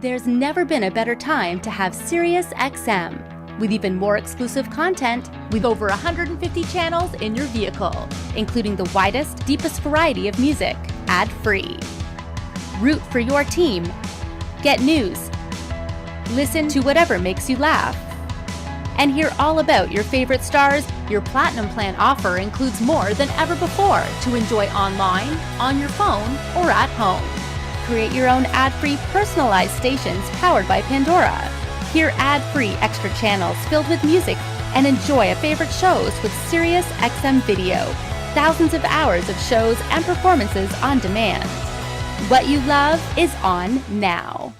There's never been a better time to have SiriusXM. With even more exclusive content, with over 150 channels in your vehicle, including the widest, deepest variety of music, ad-free. Root for your team. Get news. Listen to whatever makes you laugh. And hear all about your favorite stars. Your Platinum Plan offer includes more than ever before to enjoy online, on your phone, or at home. Create your own ad-free personalized stations powered by Pandora. Hear ad-free extra channels filled with music and enjoy a favorite shows with SiriusXM Video. Thousands of hours of shows and performances on demand. What you love is on now.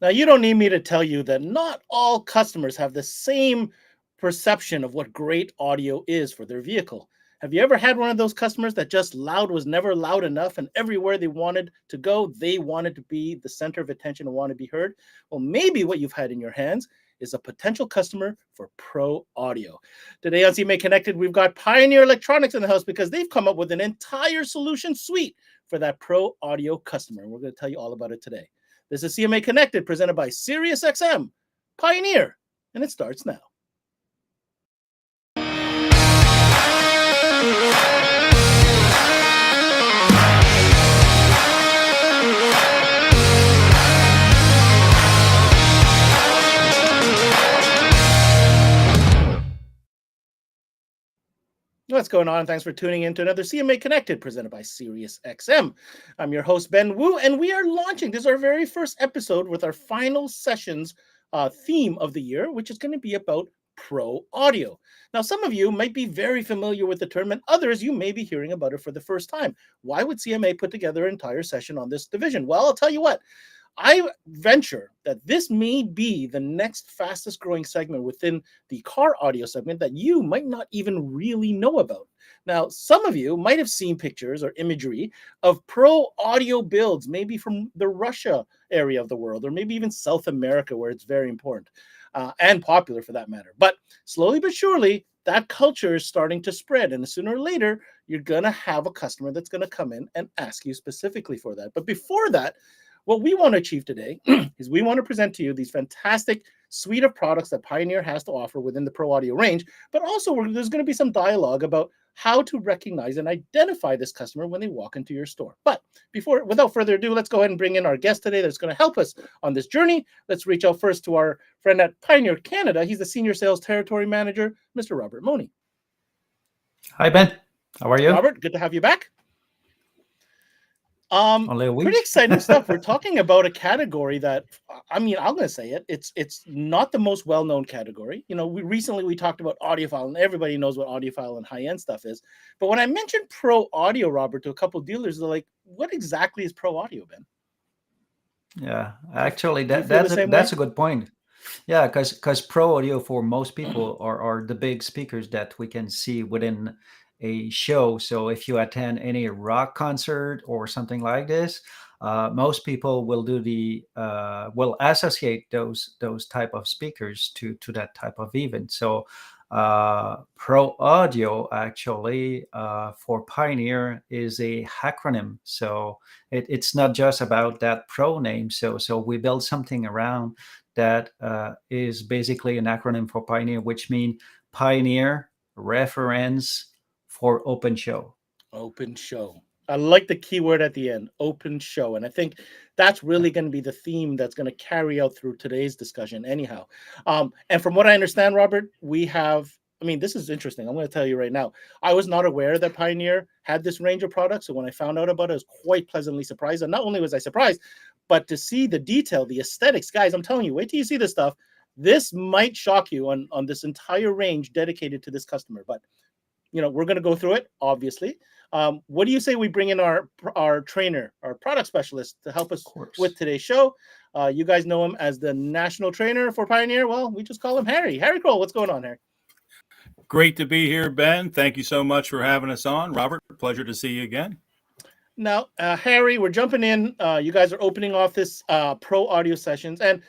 Now, you don't need me to tell you that not all customers have the same perception of what great audio is for their vehicle. Have you ever had one of those customers that just loud was never loud enough, and everywhere they wanted to go, they wanted to be the center of attention and want to be heard? Well, maybe what you've had in your hands is a potential customer for Pro Audio. Today on CMA Connected, we've got Pioneer Electronics in the house because they've come up with an entire solution suite for that Pro Audio customer. And we're going to tell you all about it today. This is CMA Connected, presented by SiriusXM, Pioneer, and it starts now. What's going on? Thanks for tuning in to another CMA Connected presented by SiriusXM. I'm your host, Ben Wu, and we are launching. This is our very first episode with our final sessions theme of the year, which is going to be about Pro Audio. Now, some of you might be very familiar with the term, and others you may be hearing about it for the first time. Why would CMA put together an entire session on this division? Well, I'll tell you what. I venture that this may be the next fastest growing segment within the car audio segment that you might not even really know about. Now, some of you might have seen pictures or imagery of Pro Audio builds, maybe from the Russia area of the world, or maybe even South America, where it's very important and popular for that matter. But slowly but surely, that culture is starting to spread. And sooner or later, you're going to have a customer that's going to come in and ask you specifically for that. But before that, what we want to achieve today is we want to present to you these fantastic suite of products that Pioneer has to offer within the Pro Audio range, but also there's going to be some dialogue about how to recognize and identify this customer when they walk into your store. But without further ado, let's go ahead and bring in our guest today that's going to help us on this journey. Let's reach out first to our friend at Pioneer Canada. He's the Senior Sales Territory Manager, Mr. Robert Money. Hi, Ben. How are you? Robert, good to have you back. Pretty exciting stuff. We're talking about a category that, I'm going to say it. It's not the most well-known category. You know, recently we talked about audiophile, and everybody knows what audiophile and high-end stuff is. But when I mentioned Pro Audio, Robert, to a couple of dealers, they're like, "What exactly is Pro Audio, Ben?" Yeah, actually, that's a good point. Yeah, because Pro Audio for most people are the big speakers that we can see within a show. So if you attend any rock concert or something like this, most people will will associate those type of speakers to that type of event. So Pro Audio actually for Pioneer is a acronym. So it's not just about that Pro name. So we build something around that is basically an acronym for Pioneer, which means Pioneer Reference for Open Show. Open show. I like the keyword at the end, open show. And I think that's really going to be the theme that's going to carry out through today's discussion anyhow. And from what I understand, Robert, this is interesting. I'm going to tell you right now, I was not aware that Pioneer had this range of products. So when I found out about it, I was quite pleasantly surprised. And not only was I surprised, but to see the detail, the aesthetics, guys, I'm telling you, wait till you see this stuff. This might shock you on this entire range dedicated to this customer. But we're going to go through it, obviously. What do you say we bring in our trainer, our product specialist, to help us with today's show? You guys know him as the national trainer for Pioneer. Well, we just call him Harry. Harry Kroll, what's going on, Harry? Great to be here, Ben. Thank you so much for having us on. Robert, pleasure to see you again. Now, Harry, we're jumping in. You guys are opening off this pro audio sessions, and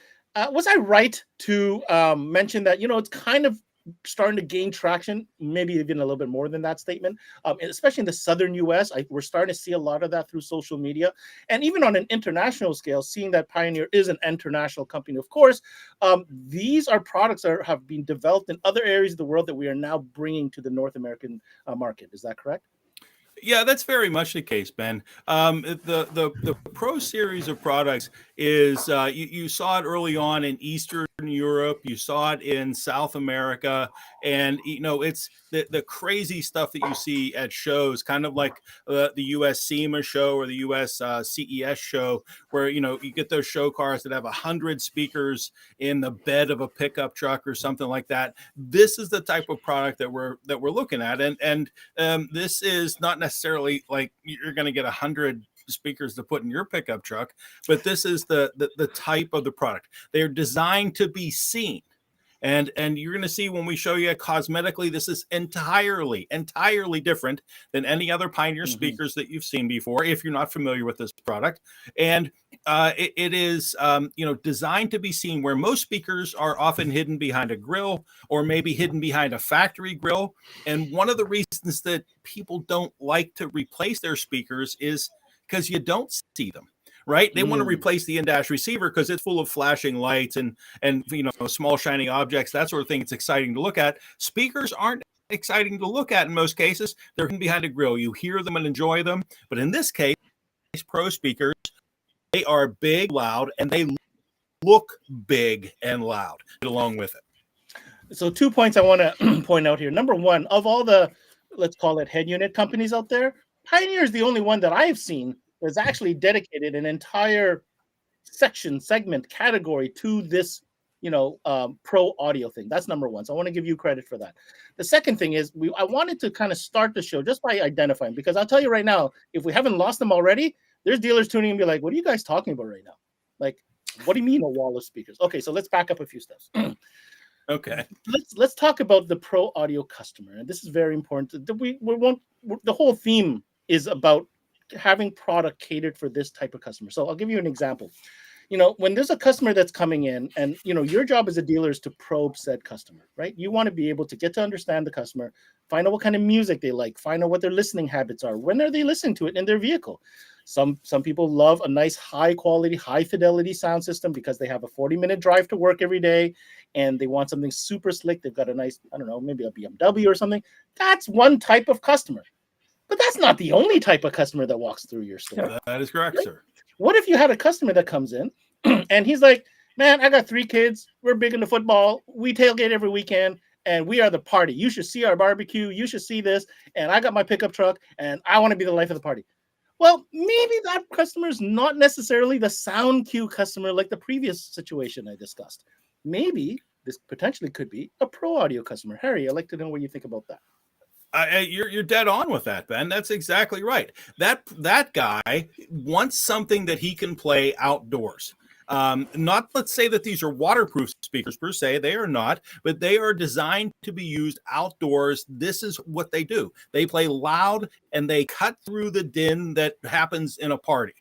was I right to mention that it's kind of starting to gain traction, maybe even a little bit more than that statement, especially in the southern U.S. We're starting to see a lot of that through social media, and even on an international scale, seeing that Pioneer is an international company. Of course, these are products that have been developed in other areas of the world that we are now bringing to the North American market. Is that correct? Yeah, that's very much the case, Ben. The Pro series of products is you saw it early on in Eastern Europe, you saw it in South America, and it's the crazy stuff that you see at shows, kind of like the U.S. SEMA show or the U.S. CES show, where you get those show cars that have 100 speakers in the bed of a pickup truck or something like that. This is the type of product that we're looking at, and this is not necessarily like you're going to get 100 speakers to put in your pickup truck, but this is the type of the product. They're designed to be seen. And you're going to see when we show you cosmetically, this is entirely different than any other Pioneer speakers that you've seen before, if you're not familiar with this product. And it is designed to be seen, where most speakers are often hidden behind a grill or maybe hidden behind a factory grill. And one of the reasons that people don't like to replace their speakers is because you don't see them. Right? They want to replace the in-dash receiver because it's full of flashing lights and small shiny objects, that sort of thing. It's exciting to look at. Speakers aren't exciting to look at in most cases. They're behind a grill. You hear them and enjoy them. But in this case, Pro speakers, they are big, loud, and they look big and loud along with it. So 2 points I want to point out here. Number one, of all the, let's call it head unit companies out there, Pioneer is the only one that I've seen that's actually dedicated an entire segment category to this, pro audio thing. That's number one. So I want to give you credit for that. The second thing is I wanted to kind of start the show just by identifying, because I'll tell you right now, if we haven't lost them already, there's dealers tuning in and be like, what are you guys talking about right now? Like, what do you mean a wall of speakers? Okay, so let's back up a few steps. Okay. Let's talk about the pro audio customer. And this is very important. The whole theme is about having product catered for this type of customer. So I'll give you an example. When there's a customer that's coming in, and your job as a dealer is to probe said customer, right? You want to be able to get to understand the customer, find out what kind of music they like, find out what their listening habits are, when are they listening to it in their vehicle. Some people love a nice high quality, high fidelity sound system because they have a 40-minute drive to work every day and they want something super slick. They've got a nice, I don't know, maybe a BMW or something. That's one type of customer. But that's not the only type of customer that walks through your store. That is correct, right? Sir. What if you had a customer that comes in and he's like, man, I got 3 kids. We're big into football. We tailgate every weekend and we are the party. You should see our barbecue. You should see this. And I got my pickup truck and I want to be the life of the party. Well, maybe that customer is not necessarily the sound cue customer like the previous situation I discussed. Maybe this potentially could be a pro audio customer. Harry, I'd like to know what you think about that. You're dead on with that, Ben. That's exactly right. That guy wants something that he can play outdoors. Not, let's say that these are waterproof speakers per se. They are not, but they are designed to be used outdoors. This is what they do. They play loud and they cut through the din that happens in a party.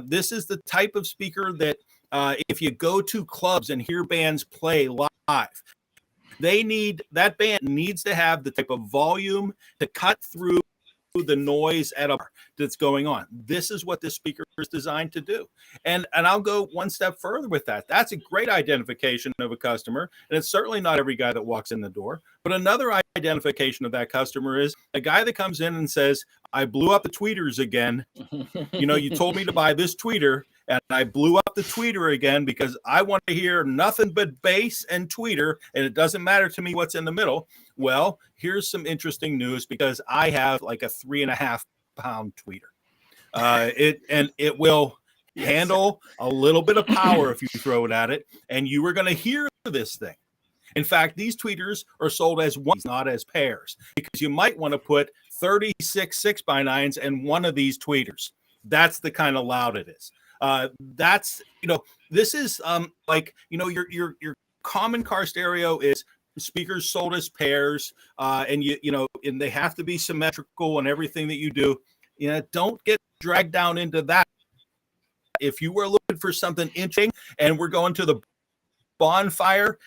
This is the type of speaker that if you go to clubs and hear bands play live, that band needs to have the type of volume to cut through the noise at a bar that's going on. This is what this speaker is designed to do. And I'll go one step further with that. That's a great identification of a customer. And it's certainly not every guy that walks in the door. But another identification of that customer is a guy that comes in and says, I blew up the tweeters again. You told me to buy this tweeter and I blew up the tweeter again because I want to hear nothing but bass and tweeter, and it doesn't matter to me what's in the middle. Well, here's some interesting news because I have like a 3.5 pound tweeter. It will handle a little bit of power if you throw it at it, and you are going to hear this thing. In fact, these tweeters are sold as ones, not as pairs, because you might want to put 36 6x9s in one of these tweeters. That's the kind of loud it is. This is your common car stereo is speakers sold as pairs, and and they have to be symmetrical in everything that you do. don't get dragged down into that. If you were looking for something interesting and we're going to the bonfire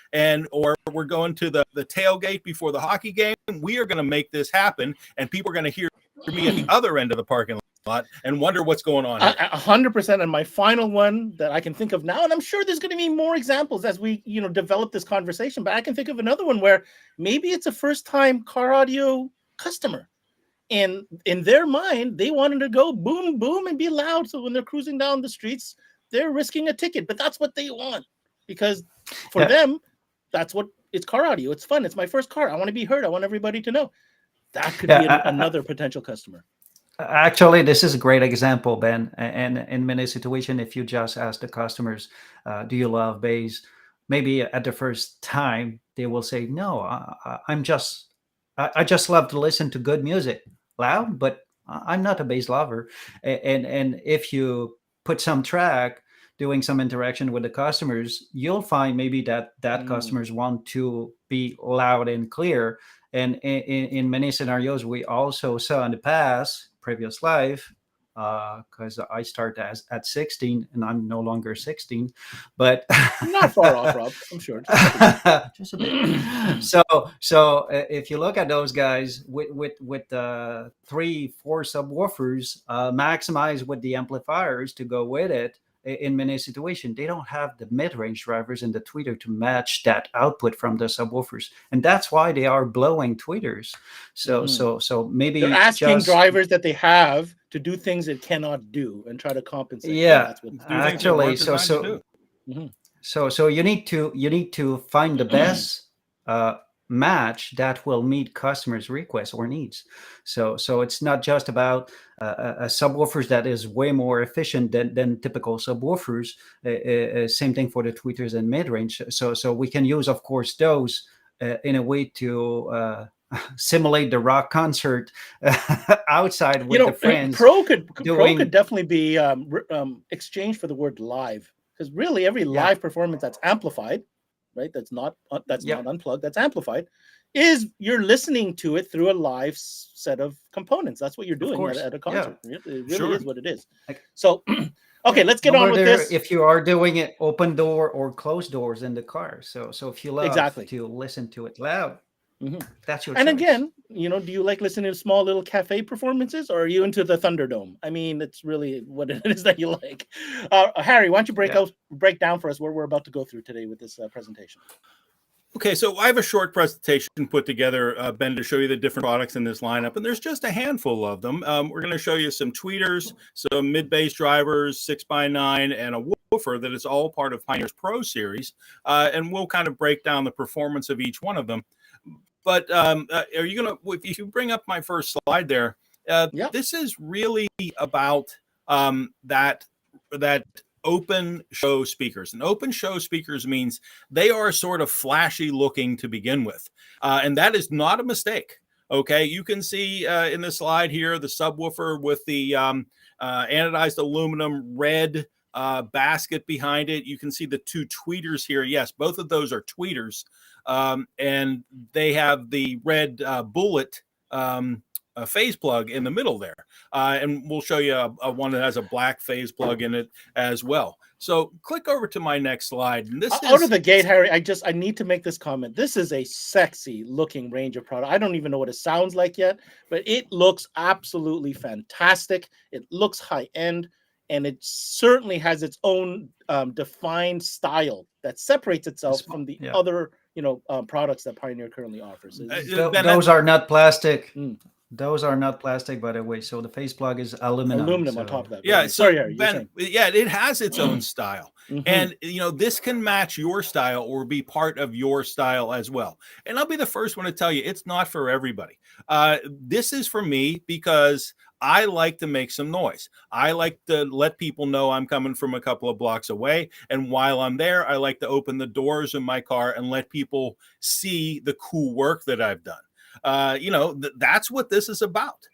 or we're going to the tailgate before the hockey game, we are going to make this happen, and people are going to hear me at the other end of the parking lot and wonder what's going on here. 100%. And my final one that I can think of now, and I'm sure there's going to be more examples as we develop this conversation, but I can think of another one where maybe it's a first-time car audio customer, and in their mind they wanted to go boom boom and be loud, so when they're cruising down the streets they're risking a ticket, but that's what they want, because for them that's what it's car audio. It's fun. It's my first car. I want to be heard. I want everybody to know. That could be another potential customer. Actually, this is a great example, Ben. And in many situations, if you just ask the customers, do you love bass? Maybe at the first time, they will say, no, I just love to listen to good music, loud, but I'm not a bass lover. And if you put some track, doing some interaction with the customers, you'll find maybe that customers want to be loud and clear. And in many scenarios, we also saw in the previous life, because I started at 16 and I'm no longer 16, but not far off, Rob. I'm sure. Just a bit. So if you look at those guys with 3-4 subwoofers, maximize with the amplifiers to go with it. In many situations, they don't have the mid-range drivers in the tweeter to match that output from the subwoofers, and that's why they are blowing tweeters. So maybe they're asking drivers that they have to do things it cannot do and try to compensate. Yeah, that's what actually. So you need to find the best match that will meet customers' requests or needs. So it's not just about a subwoofers that is way more efficient than typical subwoofers. Same thing for the tweeters and mid-range. So we can use, of course, those in a way to simulate the rock concert outside with the friends. Pro could definitely be exchanged for the word live, because really every live performance that's amplified, right? That's not unplugged. That's amplified. Is you're listening to it through a live set of components. That's what you're doing at a concert. Yeah. It really is what it is. So, okay, let's get on with this. If you are doing it open door or closed doors in the car, so if you love to listen to it loud, that's your choice. Again, do you like listening to small little cafe performances, or are you into the Thunderdome? I mean, it's really what it is that you like. Harry, why don't you break down for us what we're about to go through today with this presentation? Okay, so I have a short presentation put together, Ben, to show you the different products in this lineup, and there's just a handful of them. We're going to show you some tweeters, some mid-bass drivers, 6x9, and a woofer that is all part of Pioneer's Pro Series, and we'll kind of break down the performance of each one of them. But are you going to, if you bring up my first slide there, this is really about that open show speakers. And open show speakers means they are sort of flashy looking to begin with. And that is not a mistake. Okay, you can see in the slide here the subwoofer with the anodized aluminum red basket behind it. You can see the two tweeters here. Yes, both of those are tweeters. And they have the red bullet phase plug in the middle there. And we'll show you a one that has a black phase plug in it as well. So click over to my next slide. And this out of the gate, Harry, I need to make this comment. This is a sexy looking range of product. I don't even know what it sounds like yet, but it looks absolutely fantastic. It looks high end, and it certainly has its own defined style that separates itself from the other products that Pioneer currently offers. Those are not plastic. Those are not plastic, by the way. So the phase plug is aluminum. On top of that. Yeah. Sorry, Harry, Ben. Yeah, it has its own style, and this can match your style or be part of your style as well. And I'll be the first one to tell you, it's not for everybody. This is for me because I like to make some noise. I like to let people know I'm coming from a couple of blocks away. And while I'm there, I like to open the doors in my car and let people see the cool work that I've done. That's what this is about.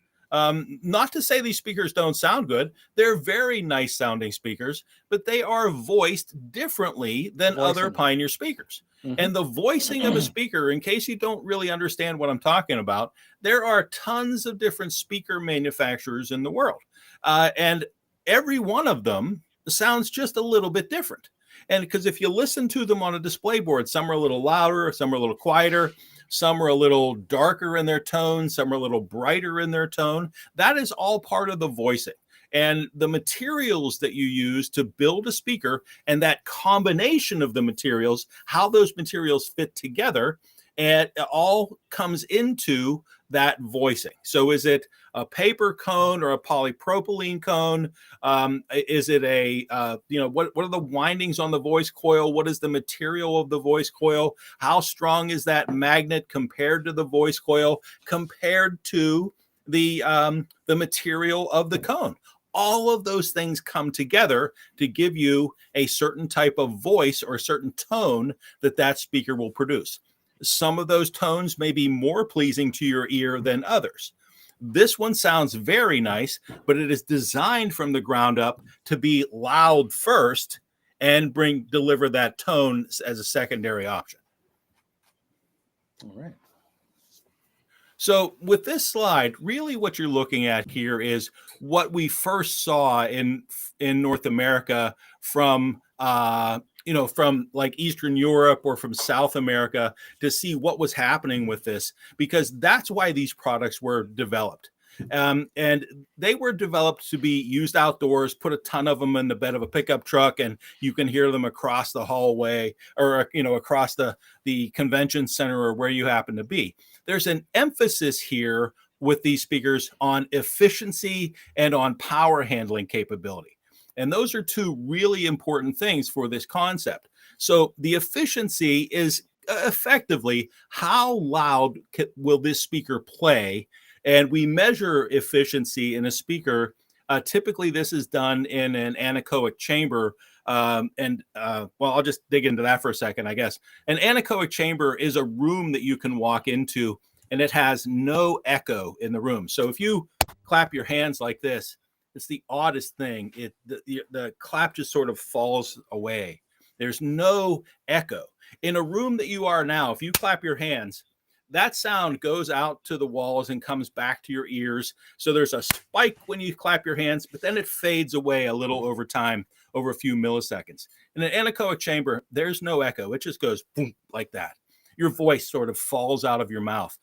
Not to say these speakers don't sound good. They're very nice sounding speakers, but they are voiced differently than other Pioneer speakers. And the voicing of a speaker, in case you don't really understand what I'm talking about, there are tons of different speaker manufacturers in the world. And every one of them sounds just a little bit different. And because if you listen to them on a display board, some are a little louder, some are a little quieter, some are a little darker in their tone, some are a little brighter in their tone. That is all part of the voicing. And the materials that you use to build a speaker and that combination of the materials, how those materials fit together, and it all comes into that voicing. So is it a paper cone or a polypropylene cone? Is it a, what are the windings on the voice coil? What is the material of the voice coil? How strong is that magnet compared to the voice coil, compared to the material of the cone? All of those things come together to give you a certain type of voice or a certain tone that speaker will produce. Some of those tones may be more pleasing to your ear than others. This one sounds very nice, but it is designed from the ground up to be loud first and deliver that tone as a secondary option. All right. So with this slide, really what you're looking at here is what we first saw in North America from from like Eastern Europe or from South America, to see what was happening with this, because that's why these products were developed. And they were developed to be used outdoors. Put a ton of them in the bed of a pickup truck, and you can hear them across the hallway or across the convention center or where you happen to be. There's an emphasis here with these speakers on efficiency and on power handling capability. And those are two really important things for this concept. So the efficiency is effectively how loud will this speaker play? And we measure efficiency in a speaker. Typically, this is done in an anechoic chamber. I'll just dig into that for a second, I guess. An anechoic chamber is a room that you can walk into, and it has no echo in the room. So if you clap your hands like this, it's the oddest thing. The clap just sort of falls away. There's no echo. In a room that you are now, if you clap your hands, that sound goes out to the walls and comes back to your ears. So there's a spike when you clap your hands, but then it fades away a little over time, over a few milliseconds. In an anechoic chamber, there's no echo. It just goes boom, like that. Your voice sort of falls out of your mouth.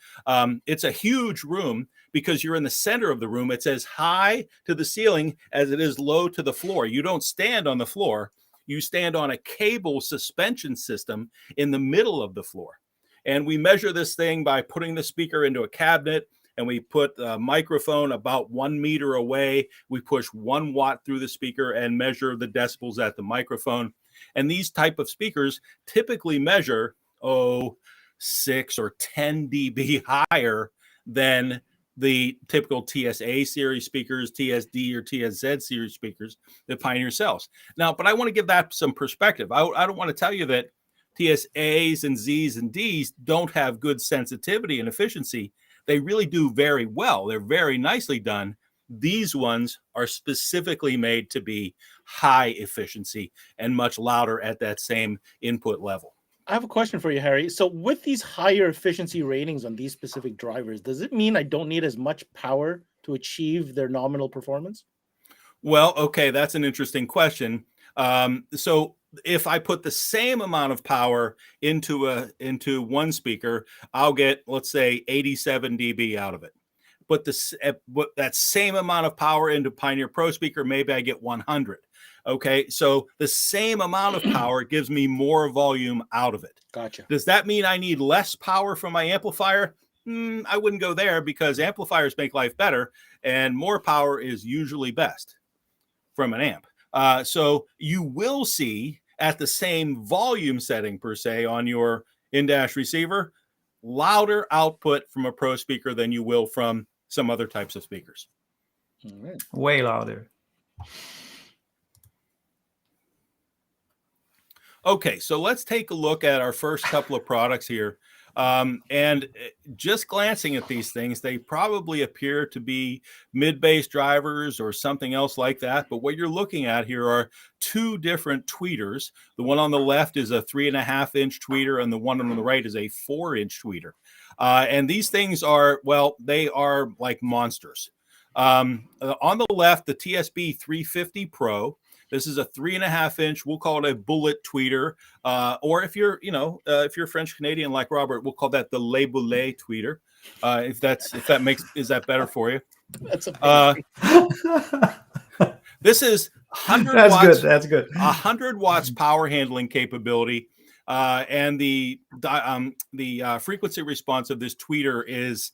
It's a huge room because you're in the center of the room. It's as high to the ceiling as it is low to the floor. You don't stand on the floor. You stand on a cable suspension system in the middle of the floor. And we measure this thing by putting the speaker into a cabinet, and we put a microphone about 1 meter away. We push 1 watt through the speaker and measure the decibels at the microphone. And these type of speakers typically measure 6 or 10 dB higher than the typical TSA series speakers, TSD or TSZ series speakers that Pioneer sells. Now, but I want to give that some perspective. I don't want to tell you that TSAs and Zs and Ds don't have good sensitivity and efficiency. They really do very well. They're very nicely done. These ones are specifically made to be high efficiency and much louder at that same input level. I have a question for you, Harry. So with these higher efficiency ratings on these specific drivers, does it mean I don't need as much power to achieve their nominal performance? Well, okay, that's an interesting question. So if I put the same amount of power into one speaker, I'll get, let's say, 87 dB out of it. But that same amount of power into Pioneer Pro speaker, maybe I get 100. Okay, so the same amount of power gives me more volume out of it. Gotcha. Does that mean I need less power from my amplifier? I wouldn't go there, because amplifiers make life better, and more power is usually best from an amp. So you will see at the same volume setting per se on your in-dash receiver, louder output from a Pro speaker than you will from some other types of speakers. All right. Way louder. Okay, so let's take a look at our first couple of products here. And just glancing at these things, they probably appear to be mid-bass drivers or something else like that. But what you're looking at here are two different tweeters. The one on the left is a 3.5-inch tweeter, and the one on the right is a 4-inch tweeter. And these things are, well, they are like monsters. On the left, the TSB 350 Pro. This is a 3.5-inch. We'll call it a bullet tweeter, or if you're, if you're French Canadian like Robert, we'll call that the Le Boulet tweeter. Is that better for you? That's amazing. This is 100 That's watts. good. That's good. 100 watts power handling capability, and the frequency response of this tweeter is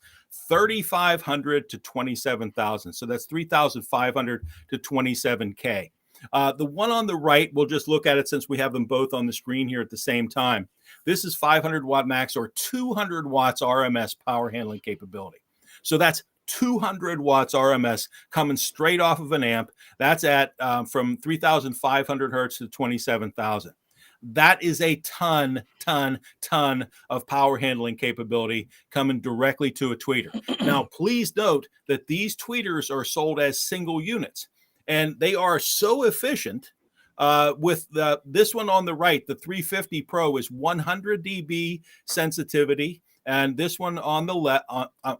3,500 to 27,000. So that's 3,500 to 27K. The one on the right, we'll just look at it since we have them both on the screen here at the same time. This is 500 watt max or 200 watts RMS power handling capability. So that's 200 watts RMS coming straight off of an amp. That's at from 3,500 hertz to 27,000. That is a ton of power handling capability coming directly to a tweeter. Now, please note that these tweeters are sold as single units. And they are so efficient. With this one on the right, the 350 Pro is 100 dB sensitivity, and this one on the left,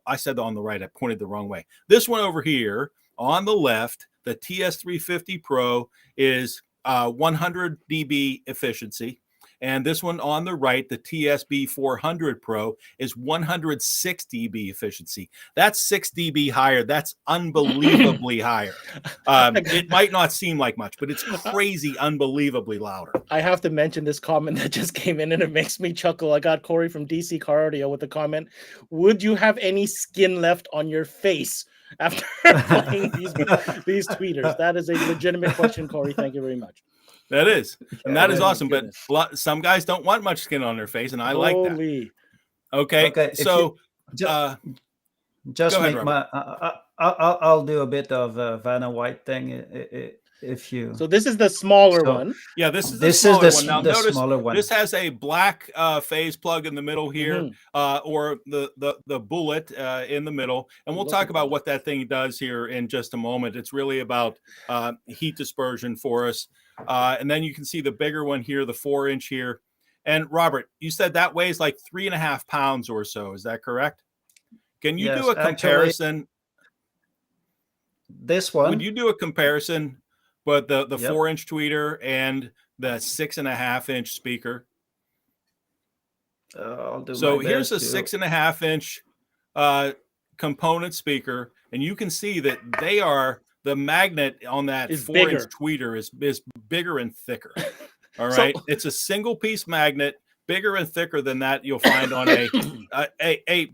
I said on the right, I pointed the wrong way. This one over here on the left, the TS350 Pro is 100 dB efficiency. And this one on the right, the TSB 400 Pro, is 106 dB efficiency. That's 6 dB higher. That's unbelievably higher. It might not seem like much, but it's crazy, unbelievably louder. I have to mention this comment that just came in, and it makes me chuckle. I got Corey from DC Car Audio with the comment, would you have any skin left on your face after playing these tweeters? That is a legitimate question, Corey. Thank you very much. That is, and that is awesome. Goodness. But some guys don't want much skin on their face, and I like that. Okay. So just make ahead, I'll do a bit of Vanna White thing if you. So this is the smaller one. Yeah, this is the smaller one. Now notice smaller one. This has a black phase plug in the middle here, or the bullet in the middle, and we'll talk about what that thing does here in just a moment. It's really about heat dispersion for us. And then you can see the bigger one here, the 4-inch here. And Robert, you said that weighs like 3.5 pounds or so. Is that correct? Can you do a comparison? Actually, this one. Would you do a comparison with the 4-inch tweeter and the 6.5-inch speaker? I'll do so my here's a best 6.5-inch component speaker, and you can see that they are. The magnet on that 4-inch tweeter is bigger and thicker. All right. So, it's a single piece magnet, bigger and thicker than that you'll find on a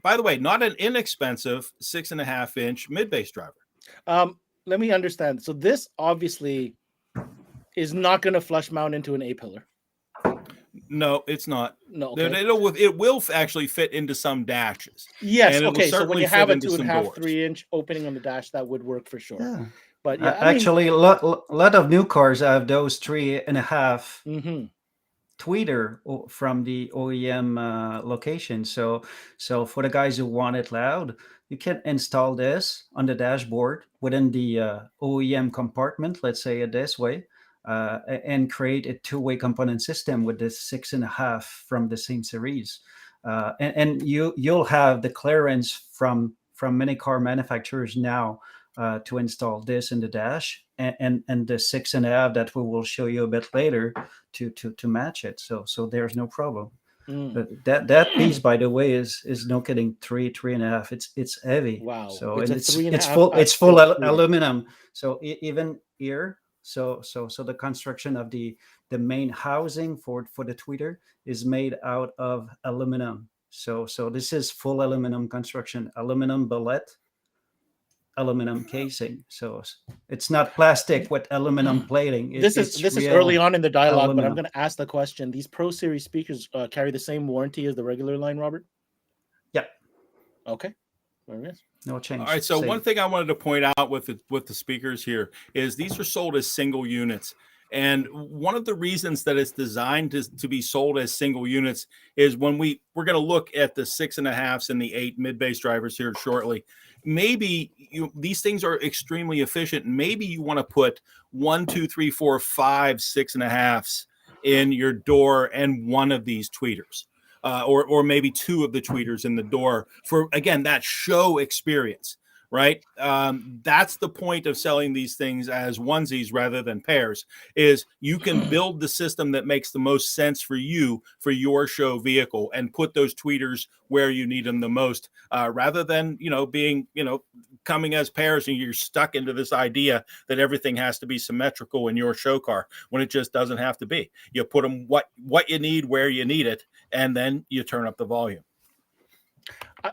by the way, not an inexpensive 6.5-inch mid-bass driver. Let me understand. So this obviously is not going to flush mount into an A-pillar. No, it's not. No, okay. It will actually fit into some dashes. Yes, okay. So when you have a 2.5, 3-inch opening on the dash, that would work for sure. Yeah. But yeah, actually, a lot of new cars have those 3.5 tweeter from the OEM location. So for the guys who want it loud, you can install this on the dashboard within the OEM compartment. Let's say it this way. And create a two-way component system with this 6.5 from the same series, and you'll have the clearance from many car manufacturers now to install this in the dash and the 6.5 that we will show you a bit later to match it. So there's no problem. But that piece, by the way, is no kidding, 3.5. It's heavy. Wow. So it's full aluminum. So even here. So the construction of the main housing for the tweeter is made out of aluminum. So this is full aluminum construction, aluminum billet, aluminum casing. So it's not plastic with aluminum plating. This is early on in the dialogue, aluminum. But I'm going to ask the question. These Pro Series speakers carry the same warranty as the regular line, Robert? Yeah. Okay. There it is. No change. All right. So one thing I wanted to point out with the speakers here is these are sold as single units. And one of the reasons that it's designed to be sold as single units is when we're going to look at the 6.5s and the 8 mid-bass drivers here shortly. Maybe these things are extremely efficient. Maybe you want to put 1, 2, 3, 4, 5, 6.5s in your door and one of these tweeters, or maybe 2 of the tweeters in the door for, again, that show experience. Right. That's the point of selling these things as onesies rather than pairs, is you can build the system that makes the most sense for you, for your show vehicle, and put those tweeters where you need them the most, rather than, being, coming as pairs and you're stuck into this idea that everything has to be symmetrical in your show car when it just doesn't have to be. You put them what you need, where you need it, and then you turn up the volume.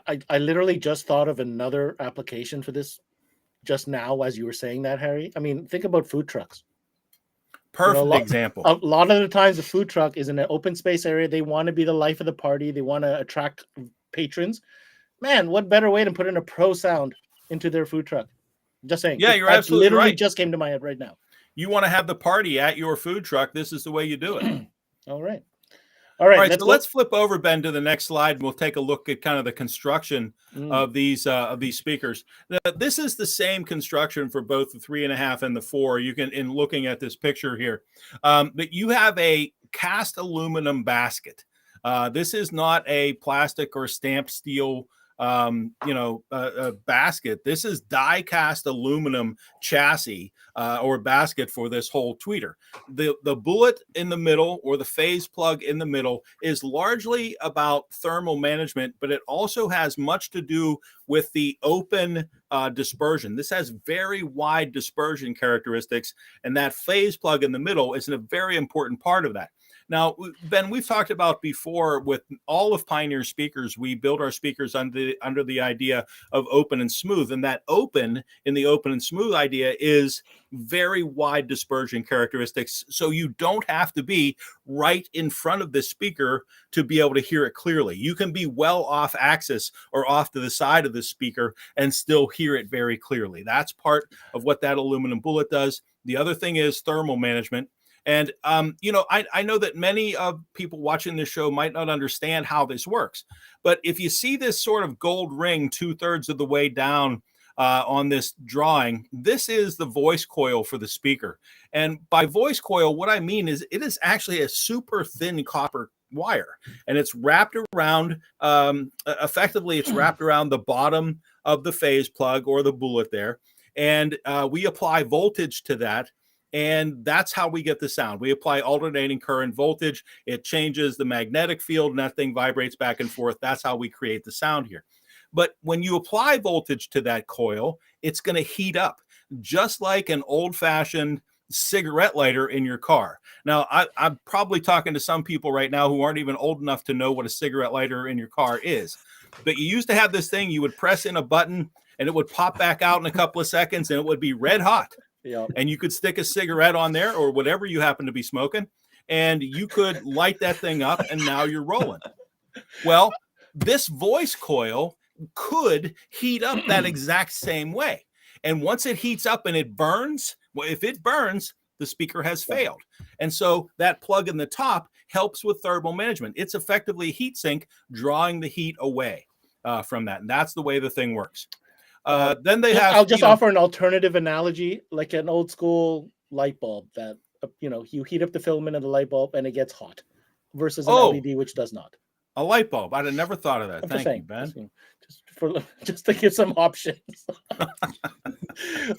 I literally just thought of another application for this just now as you were saying that, Harry. I mean, think about food trucks. Perfect example. A lot of the times the food truck is in an open space area. They want to be the life of the party. They want to attract patrons. Man, what better way than putting a pro sound into their food truck? Just saying. Yeah, you're absolutely literally right. Just came to my head right now. You want to have the party at your food truck. This is the way you do it. All right. Let's flip over, Ben, to the next slide, and we'll take a look at kind of the construction of these speakers. This is the same construction for both the 3.5 and the 4. You can, in looking at this picture here, but you have a cast aluminum basket. This is not a plastic or stamped steel a basket. This is die cast aluminum chassis or basket for this whole tweeter. The bullet in the middle, or the phase plug in the middle, is largely about thermal management, but it also has much to do with the open dispersion. This has very wide dispersion characteristics, and that phase plug in the middle is a very important part of that. Now, Ben, we've talked about before with all of Pioneer speakers, we build our speakers under the idea of open and smooth. And that open in the open and smooth idea is very wide dispersion characteristics. So you don't have to be right in front of the speaker to be able to hear it clearly. You can be well off axis or off to the side of the speaker and still hear it very clearly. That's part of what that aluminum bullet does. The other thing is thermal management. And, I know that many of people watching this show might not understand how this works. But if you see this sort of gold ring 2/3 of the way down on this drawing, this is the voice coil for the speaker. And by voice coil, what I mean is it is actually a super thin copper wire. And it's wrapped around, effectively, it's wrapped around the bottom of the phase plug or the bullet there. And we apply voltage to that. And that's how we get the sound. We apply alternating current voltage. It changes the magnetic field, and that thing vibrates back and forth. That's how we create the sound here. But when you apply voltage to that coil, it's going to heat up, just like an old-fashioned cigarette lighter in your car. Now, I'm probably talking to some people right now who aren't even old enough to know what a cigarette lighter in your car is. But you used to have this thing, you would press in a button, and it would pop back out in a couple of seconds, and it would be red hot. Yep. And you could stick a cigarette on there or whatever you happen to be smoking, and you could light that thing up, and now you're rolling. Well, this voice coil could heat up that exact same way. And once it heats up and it burns, well, if it burns, the speaker has failed. And so that plug in the top helps with thermal management. It's effectively a heat sink, drawing the heat away from that. And that's the way the thing works. Then they have. I'll just offer an alternative analogy, like an old school light bulb that you heat up the filament of the light bulb and it gets hot, versus an LED which does not. A light bulb. I'd have never thought of that. Thank you, Ben. Just to give some options.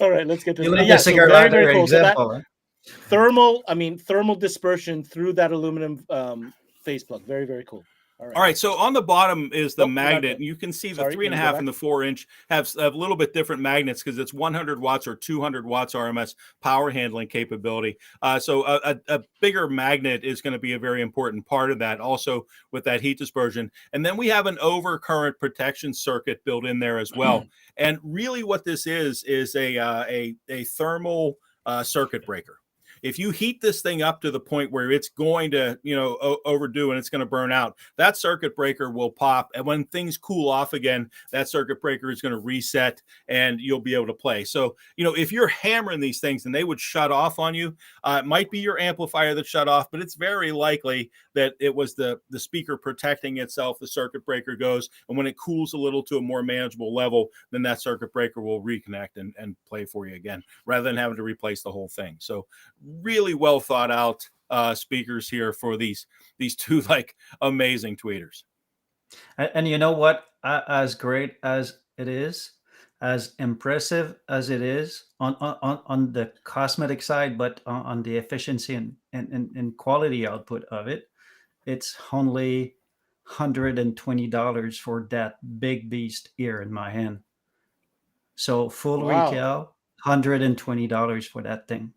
All right, let's get to the very cool. Example, thermal dispersion through that aluminum phase plug. Very, very cool. All right. So on the bottom is the magnet. You can see the 3.5 and the 4-inch have a little bit different magnets because it's 100 watts or 200 watts RMS power handling capability. So a bigger magnet is going to be a very important part of that, also with that heat dispersion. And then we have an overcurrent protection circuit built in there as well. And really what this is a thermal circuit breaker. if you heat this thing up to the point where it's going to, overdo and it's going to burn out, that circuit breaker will pop. And when things cool off again, that circuit breaker is going to reset and you'll be able to play. So, if you're hammering these things and they would shut off on you, it might be your amplifier that shut off, but it's very likely that it was the speaker protecting itself. The circuit breaker goes, and when it cools a little to a more manageable level, then that circuit breaker will reconnect and play for you again, rather than having to replace the whole thing. So really well thought out speakers here for these two like amazing tweeters. And you know what? As great as it is, as impressive as it is on the cosmetic side, but on the efficiency and quality output of it, it's only $120 for that big beast here in my hand. So full retail, $120 for that thing.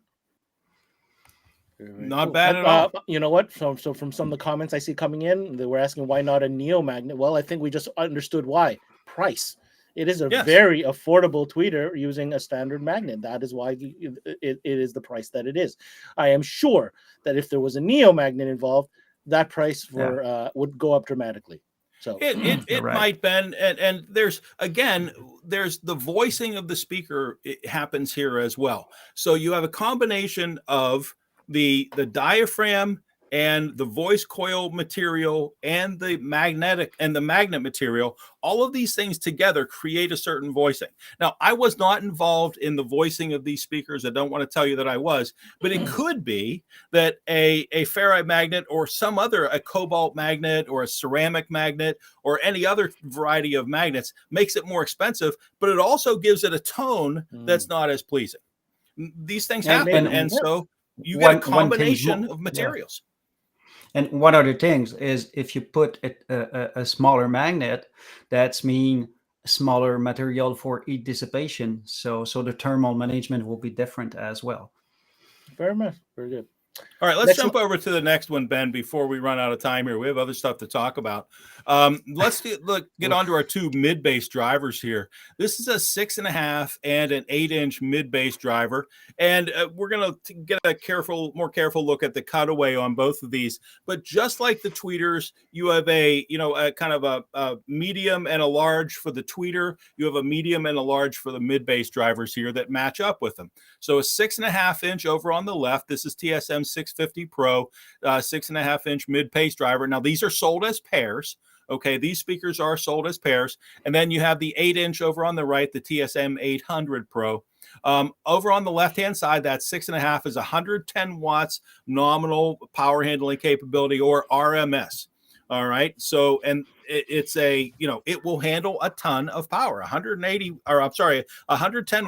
Not bad at all. You know what? So from some of the comments I see coming in, they were asking why not a Neo magnet. Well, I think we just understood why. Price. It is a very affordable tweeter using a standard magnet. That is why it is the price that it is. I am sure that if there was a Neo magnet involved, that price for would go up dramatically. So it might, Ben, and there's the voicing of the speaker. It happens here as well. So you have a combination of the diaphragm and the voice coil material and the magnet material. All of these things together create a certain voicing. Now, I was not involved in the voicing of these speakers. I don't want to tell you that I was, but it could be that a ferrite magnet or a cobalt magnet or a ceramic magnet or any other variety of magnets makes it more expensive, but it also gives it a tone that's not as pleasing. These things happen, and so you get a combination of materials. And one other thing is if you put a smaller magnet, that's mean smaller material for heat dissipation. So the thermal management will be different as well. Very much. Very good. All right, let's jump over to the next one, Ben, before we run out of time here. We have other stuff to talk about. Let's get on to our two mid-bass drivers here. This is a 6.5 and an 8-inch mid-bass driver. And we're going to get a more careful look at the cutaway on both of these. But just like the tweeters, you have a kind of a medium and a large for the tweeter. You have a medium and a large for the mid-bass drivers here that match up with them. So a 6.5-inch over on the left. This is TSM 650 Pro, 6.5-inch mid-bass driver. Now, these are sold as pairs. Okay, these speakers are sold as pairs. And then you have the 8-inch over on the right, the TSM 800 Pro. Over on the left-hand side, that 6.5 is 110 watts nominal power handling capability, or RMS. All right. So, and it's it will handle a ton of power. 110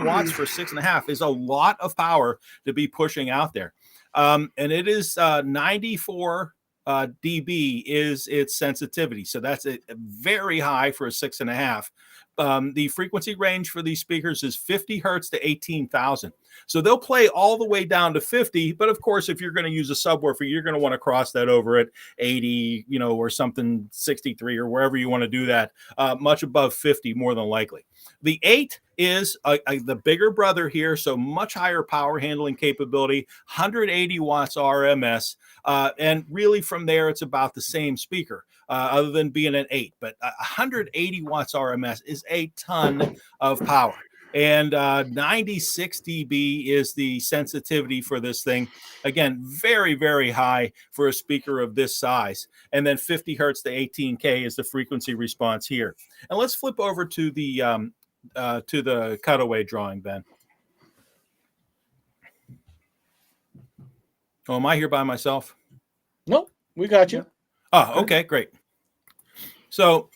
watts for 6.5 is a lot of power to be pushing out there. And it is 94 dB is its sensitivity. So that's a very high for a 6.5. The frequency range for these speakers is 50 hertz to 18,000. So they'll play all the way down to 50. But of course, if you're going to use a subwoofer, you're going to want to cross that over at 80, or something 63 or wherever you want to do that, much above 50, more than likely. The 8 is the bigger brother here, so much higher power handling capability, 180 watts RMS, and really from there it's about the same speaker, other than being an 8. But 180 watts RMS is a ton of power. And 96 dB is the sensitivity for this thing. Again, very, very high for a speaker of this size. And then 50 hertz to 18K is the frequency response here. And let's flip over to the cutaway drawing, Ben. Oh, am I here by myself? No, we got you. Oh, okay, great. So,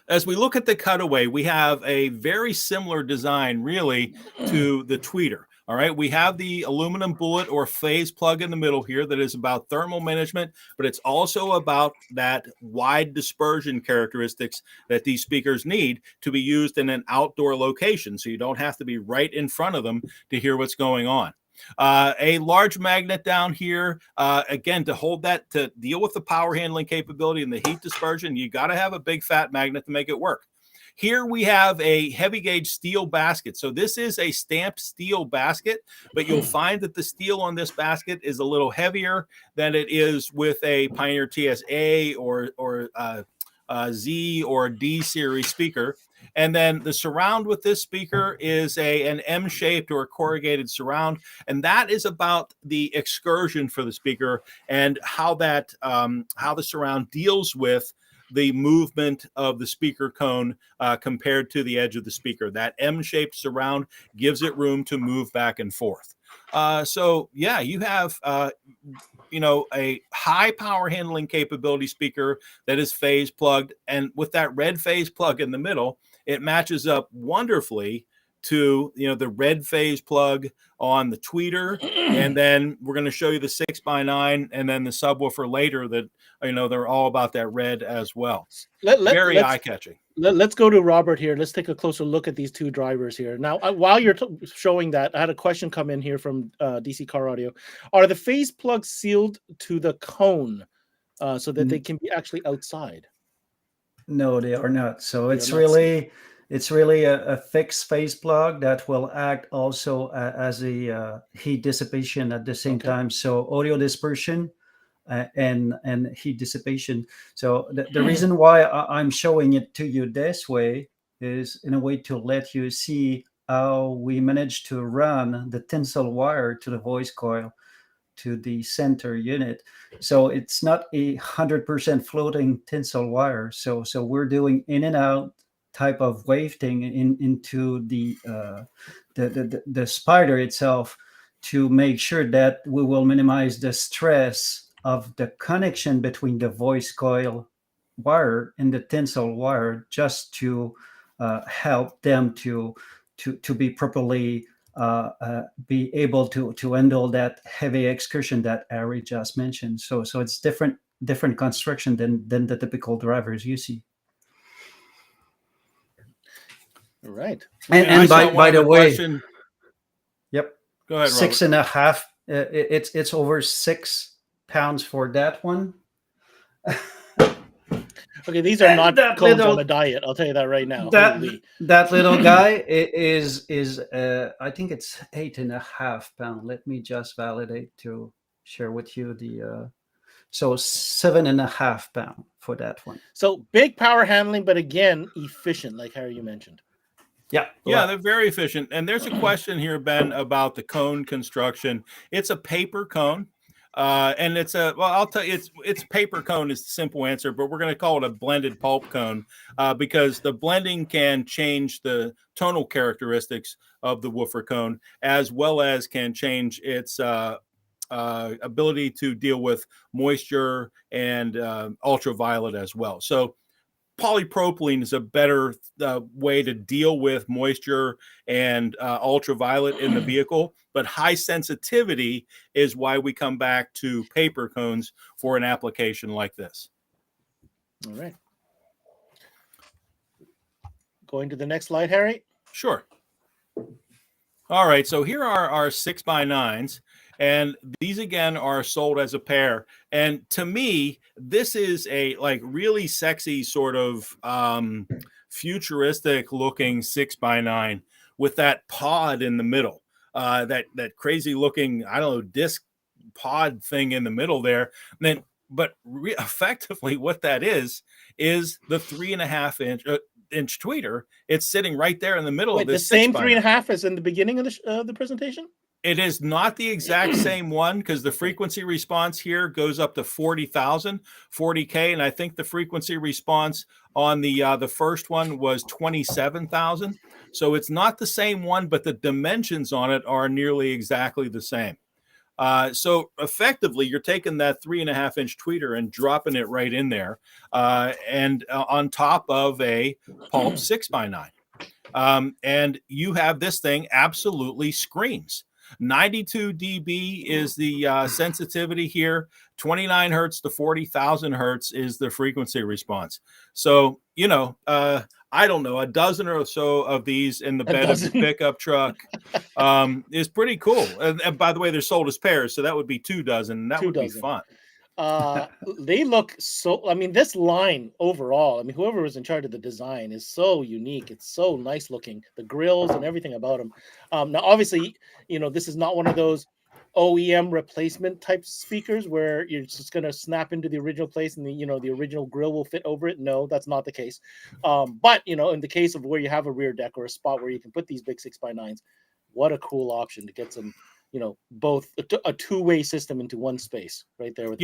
as we look at the cutaway, we have a very similar design, really, to the tweeter. All right, we have the aluminum bullet or phase plug in the middle here that is about thermal management, but it's also about that wide dispersion characteristics that these speakers need to be used in an outdoor location, so you don't have to be right in front of them to hear what's going on. A large magnet down here, again, to deal with the power handling capability and the heat dispersion, you got to have a big fat magnet to make it work. Here we have a heavy gauge steel basket. So this is a stamped steel basket, but you'll find that the steel on this basket is a little heavier than it is with a Pioneer TSA or Z or D series speaker. And then the surround with this speaker is an M-shaped or a corrugated surround, and that is about the excursion for the speaker and how that how the surround deals with the movement of the speaker cone compared to the edge of the speaker. That M-shaped surround gives it room to move back and forth. So yeah, you have a high power handling capability speaker that is phase plugged, and with that red phase plug in the middle, it matches up wonderfully to the red phase plug on the tweeter. And then we're going to show you the 6x9 and then the subwoofer later that they're all about that red as well. Very eye-catching. Let's go to Robert here. Let's take a closer look at these two drivers here. Now, while you're showing that, I had a question come in here from DC Car Audio. Are the phase plugs sealed to the cone so that they can be actually outside? No, they are not. So it's really a fixed phase plug that will act also as a heat dissipation at the same time. So audio dispersion and heat dissipation. So the reason why I'm showing it to you this way is in a way to let you see how we managed to run the tensile wire to the voice coil to the center unit. So it's not 100% floating tensile wire. So we're doing in and out type of wafting into the spider itself to make sure that we will minimize the stress of the connection between the voice coil wire and the tensile wire, just to help them to be properly be able to handle that heavy excursion that Harry just mentioned. So it's different construction than the typical drivers you see. All right. And by the way, yep. Go ahead, 6.5. It's over 6 pounds for that one. Okay, these are not cones on a diet. I'll tell you that right now. That little guy is I think it's 8.5 pounds. Let me just validate to share with you the so 7.5 pounds for that one. So big power handling, but again, efficient, like Harry, you mentioned. Yeah, they're very efficient. And there's a question here, Ben, about the cone construction. It's a paper cone. And I'll tell you, it's paper cone is the simple answer, but we're going to call it a blended pulp cone because the blending can change the tonal characteristics of the woofer cone, as well as can change its ability to deal with moisture and ultraviolet as well. So polypropylene is a better way to deal with moisture and ultraviolet in the vehicle, but high sensitivity is why we come back to paper cones for an application like this. All right. Going to the next slide, Harry. Sure. All right, so here are our 6x9s. And these again are sold as a pair. And to me, this is a really sexy sort of futuristic looking 6x9 with that pod in the middle, that crazy looking, disc pod thing in the middle there. But effectively what that is the 3.5-inch tweeter. It's sitting right there in the middle of this. The same 3.5 as in the beginning of the presentation? It is not the exact same one because the frequency response here goes up to 40,000, 40K. And I think the frequency response on the first one was 27,000. So it's not the same one, but the dimensions on it are nearly exactly the same. So effectively, you're taking that 3.5-inch tweeter and dropping it right in there and on top of a Pulp 6x9. And you have this thing absolutely screams. 92 dB is the sensitivity here. 29 hertz to 40,000 hertz is the frequency response. So, I don't know, a dozen or so of these in the bed of the pickup truck is pretty cool. And by the way, they're sold as pairs, so that would be 2 dozen. That would be fun. They look so, I mean, this line overall, I mean, whoever was in charge of the design is so unique. It's so nice looking, the grills and everything about them. Now, obviously, this is not one of those OEM replacement type speakers where you're just going to snap into the original place and the original grill will fit over it. No, that's not the case. But, in the case of where you have a rear deck or a spot where you can put these big 6x9s, what a cool option to get some both a two-way system into one space right there. With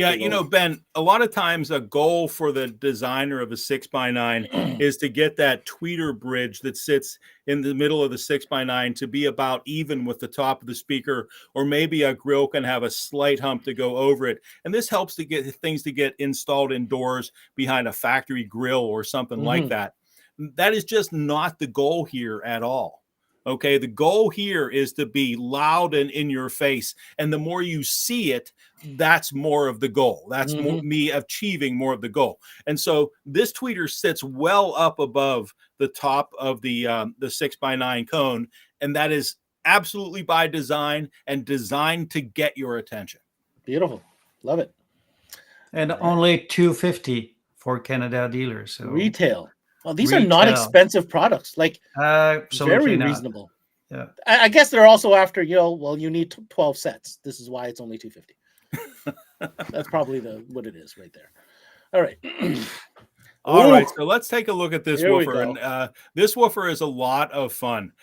Ben, a lot of times a goal for the designer of a 6x9 is to get that tweeter bridge that sits in the middle of the 6x9 to be about even with the top of the speaker, or maybe a grill can have a slight hump to go over it. And this helps to get things to get installed indoors behind a factory grill or something like that. That is just not the goal here at all. Okay, the goal here is to be loud and in your face. And the more you see it, that's more of the goal. That's more me achieving more of the goal. And so this tweeter sits well up above the top of the 6x9 cone. And that is absolutely by design and designed to get your attention. Beautiful. Love it. And only $250 for Canada dealers. So retail. Well, these are not expensive products. Like very reasonable. Yeah. I guess they're also after, you need 12 sets. This is why it's only $250. That's probably what it is right there. All right. All right. So let's take a look at this woofer. And this woofer is a lot of fun.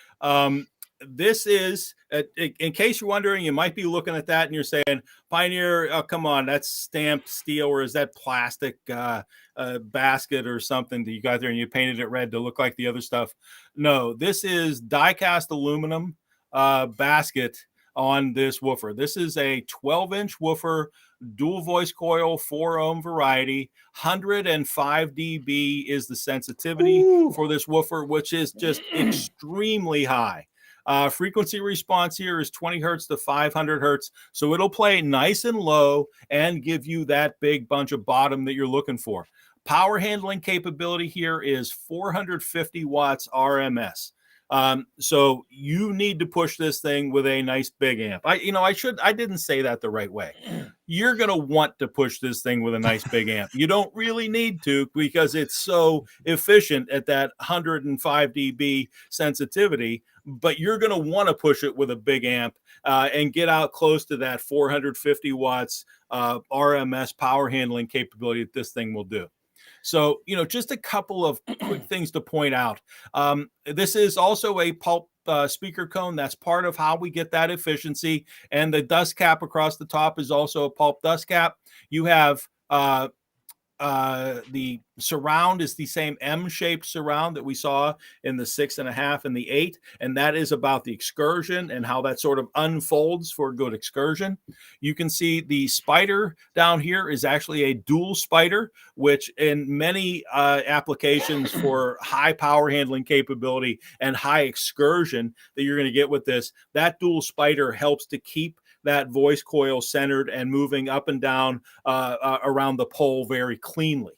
This is, in case you're wondering, you might be looking at that and you're saying, Pioneer, oh, come on, that's stamped steel, or is that plastic basket or something that you got there and you painted it red to look like the other stuff? No, this is die-cast aluminum basket on this woofer. This is a 12-inch woofer, dual voice coil, 4-ohm variety. 105 dB is the sensitivity for this woofer, which is just extremely high. Frequency response here is 20 hertz to 500 hertz. So it'll play nice and low and give you that big bunch of bottom that you're looking for. Power handling capability here is 450 watts RMS. So you need to push this thing with a nice big amp. I didn't say that the right way. You're going to want to push this thing with a nice big amp. You don't really need to, because it's so efficient at that 105 dB sensitivity, but you're going to want to push it with a big amp and get out close to that 450 watts RMS power handling capability that this thing will do. So, just a couple of quick things to point out. This is also a pulp speaker cone. That's part of how we get that efficiency. And the dust cap across the top is also a pulp dust cap. You have the surround is the same M-shaped surround that we saw in the 6.5 and the 8, and that is about the excursion and how that sort of unfolds for a good excursion. You can see the spider down here is actually a dual spider, which in many applications for high power handling capability and high excursion that you're going to get with this, that dual spider helps to keep that voice coil centered and moving up and down around the pole very cleanly.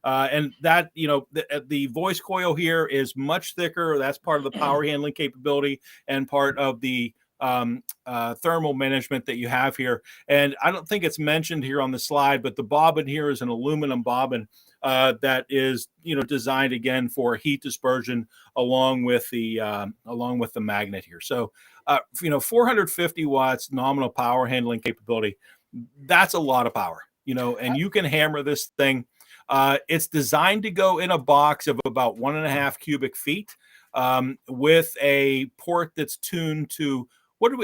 And that, the voice coil here is much thicker. That's part of the power handling capability and part of the thermal management that you have here. And I don't think it's mentioned here on the slide, but the bobbin here is an aluminum bobbin that is, designed again for heat dispersion along with the magnet here. So, 450 watts nominal power handling capability. That's a lot of power, and you can hammer this thing. It's designed to go in a box of about 1.5 cubic feet with a port that's tuned to,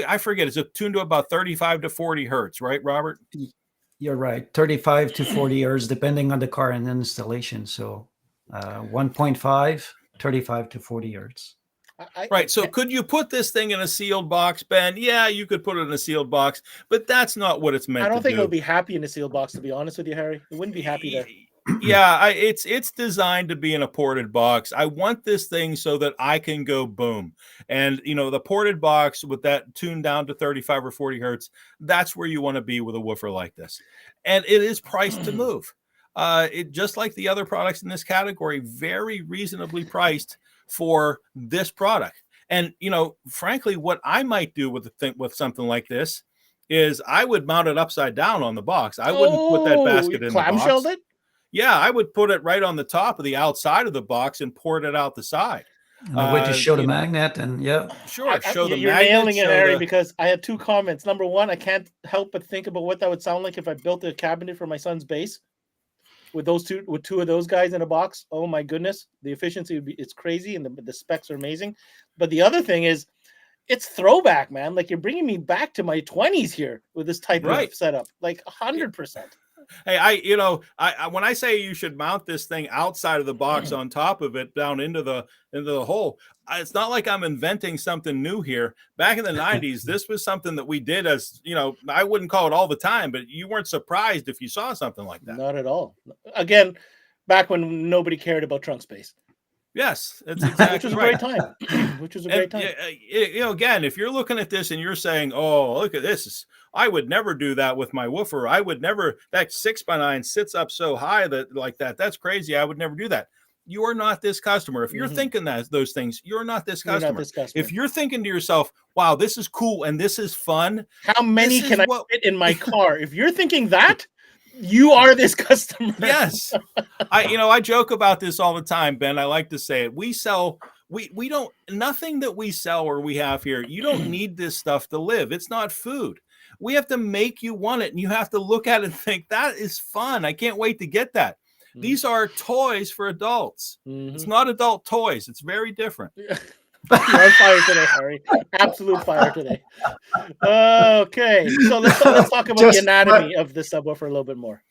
I forget, is it tuned to about 35 to 40 hertz, right, Robert? You're right. 35 to 40 hertz, depending on the car and installation. So 1.5, 35 to 40 hertz. Right. So could you put this thing in a sealed box, Ben? Yeah, you could put it in a sealed box, but that's not what it's meant to do. I don't think it would be happy in a sealed box, to be honest with you, Harry. It wouldn't be happy there. Yeah, it's designed to be in a ported box. I want this thing so that I can go boom. And, the ported box with that tuned down to 35 or 40 hertz, that's where you want to be with a woofer like this. And it is priced to move. It just like the other products in this category, very reasonably priced for this product. And, frankly, what I might do with something like this is I would mount it upside down on the box. I wouldn't put that basket in the clamshelled box. it? Yeah, I would put it right on the top of the outside of the box and pour it out the side. And a way to show the magnet, and sure, show the you're magnet. Nailing it, Harry, because I had 2 comments. Number 1, I can't help but think about what that would sound like if I built a cabinet for my son's bass with 2 of those guys in a box. Oh my goodness, the efficiency it's crazy, and the specs are amazing. But the other thing is, it's throwback, man. Like, you're bringing me back to my 20s here with this type of setup, like 100%. Hey, I when I say you should mount this thing outside of the box on top of it down into the hole, it's not like I'm inventing something new here. Back in the 90s, this was something that we did as, I wouldn't call it all the time, but you weren't surprised if you saw something like that. Not at all. Again, back when nobody cared about trunk space. Yes, it's exactly which was a great time. Which was a great time. Again, if you're looking at this and you're saying, "Oh, look at this," I would never do that with my woofer. I would never. That 6x9 sits up so high like that. That's crazy. I would never do that. You are not this customer. If you're thinking those things, you're not this customer. You're not this customer. If you're thinking to yourself, "Wow, this is cool and this is fun," how many can I fit in my car? If you're thinking that, you are this customer. Yes. I joke about this all the time, Ben. I like to say it. We don't, nothing that we sell or we have here, you don't need this stuff to live. It's not food. We have to make you want it, and you have to look at it and think, that is fun. I can't wait to get that. These are toys for adults. It's not adult toys. It's very different. You're on fire today, Harry. Absolute fire today. Okay, so let's talk about the anatomy of the subwoofer a little bit more.